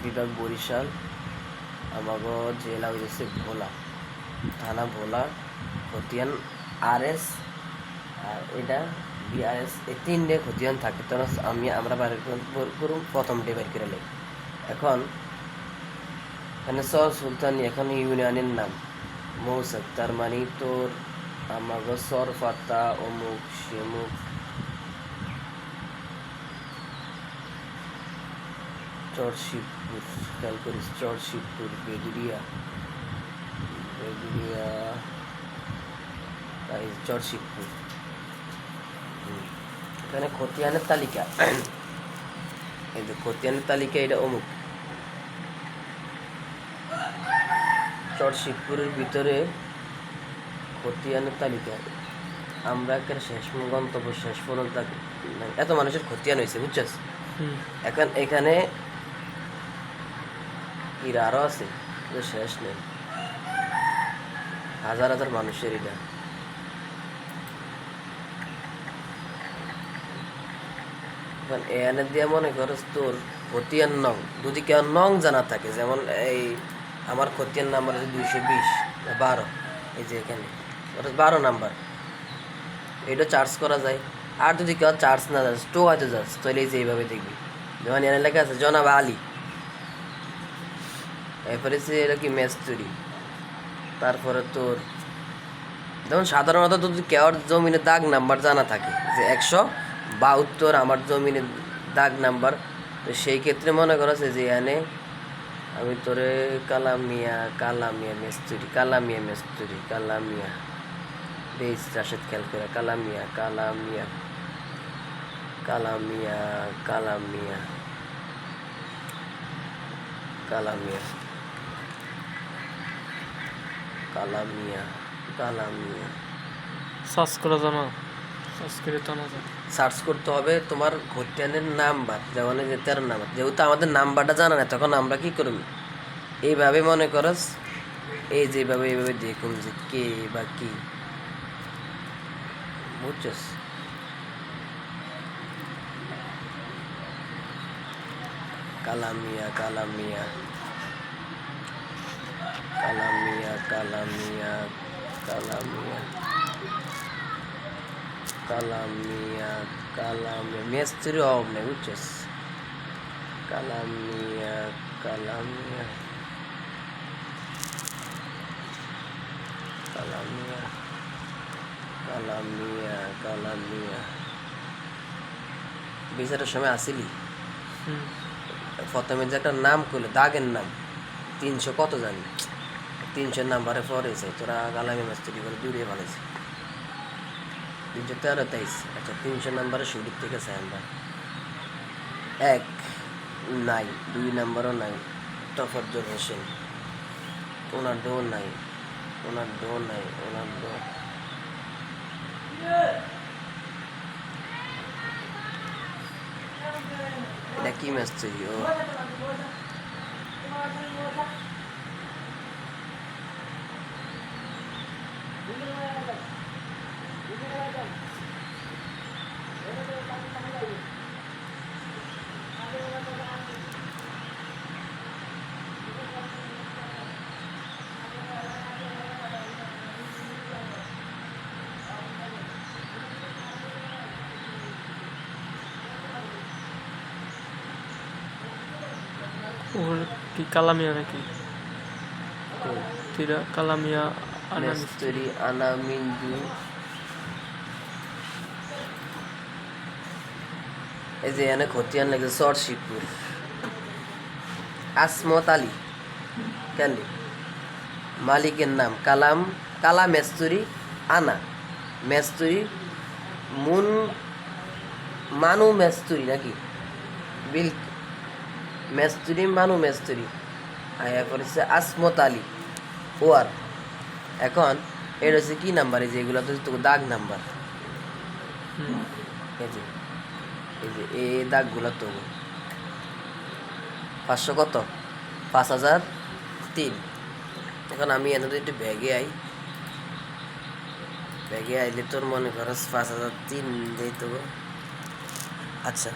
বিভাগ বরিশাল, আমাগো জেলা হইতেছে ভোলা, থানা ভোলা, খতিয়ান RS আর এটা BRS। এই তিনটে খতিয়ান থাকে, তো আমরা বাইরে করুন প্রথম ডে বের করে নেই। এখন এখানে সর সুলতানি, এখন ইউনিয়নের নাম মৌসাক, তার মানে তোর আমাগো সর ফাতা অমুক সেমুক চরশিবপুর, খেয়াল করিস চরশিবপুর, বেগুড়িয়া চরশিবপুর। এখানে খতিয়ানের তালিকা, এই যে খতিয়ানের তালিকা, এটা অমুক চরশিবপুরের ভিতরে খতিয়ানের তালিকা। আমরা একটা শেষ গন্তব্য শেষ পর্যন্ত এত মানুষের খতিয়ান হয়েছে, বুঝছিস? এখন এখানে এর আরো আছে, শেষ নেই, হাজার হাজার মানুষের এটা। এখন এখানে দিয়ে মনে করস তোর খতিয়ান নং, যদি কেউ নং জানা থাকে, যেমন এই আমার খতিয়ান নাম্বার আছে 220/12, এই যে এখানে 12 নাম্বার, এটা চার্জ করা যায়। আর যদি কেউ চার্জ না যাস, টোকাতে যাস, তাহলে এই যে এইভাবে দেখবি, যেমন এখানে লেখা আছে জনাব আলী, এরপরে সে এটা কি মেস্তুরি। তারপরে তোর যেমন সাধারণত যদি কেউর জমিনের দাগ নাম্বার জানা থাকে যে 172 আমার জমিনের দাগ নাম্বার, তো সেই ক্ষেত্রে মনে করেছে যে এখানে আমি তোরে কালামিয়া মেস্তুরি বেশ রাশেদ খেয়াল করে কালামিয়া সার্চ করা জানা, সার্চ করে টানা যায়। সার্চ করতে হবে তোমার খতিয়ানের নাম্বার, যেমন যে 13 নাম্বার, যেহেতু আমাদের নাম্বারটা জানা না, তখন আমরা কি করব, এইভাবে মনে করস, এই যে এইভাবে দেখুন যে কে বা কি, বুঝছস? কালামিয়া মেস্ত্রি অভাব নেই, বুঝছস? কালামিয়া বিচারের সময় আসিলি, প্রথমে যে একটা নাম করলে দাগের নাম 300 কত জানি, 300 নাম্বারে পড়েছে, তোরা কালামিয়া মেস্ত্রি করে দূরিয়ে ফেলেছে 313-23। আচ্ছা 300 নাম্বারে শুরুর থেকে চাই আমরা, 1 নাই, 2 নাম্বারও নাই, তফাজ্জল হোসেন, ওনার ডো নাই, এটা কি মেস্ত্রি? ও ওর কি কালামিয়া নাকি? তিরা কালামিয়া মেস্তুরি আনামিন্দু, এই যে এনে খতিয়ান লাগে চরশিবপুর, আসমত আলী ক্যান্ডি, মালিকের নাম কালা মেস্তুরি, আনা মেস্তুরি, মানু মেস্তুরি নাকি বিল মেস্তুরি, মানু মেস্তুরি, আয়া করেছে আসমত আলী ওয়ার। এখন এটা হচ্ছে কি নাম্বার, এই যে এগুলো তো দাগ নাম্বার, এই যে এই দাগগুলো তো 500 কত 5003। এখন আমি এনে তো একটু ব্যাগে আইলে তোর মনে করস 5003 দিই তো। আচ্ছা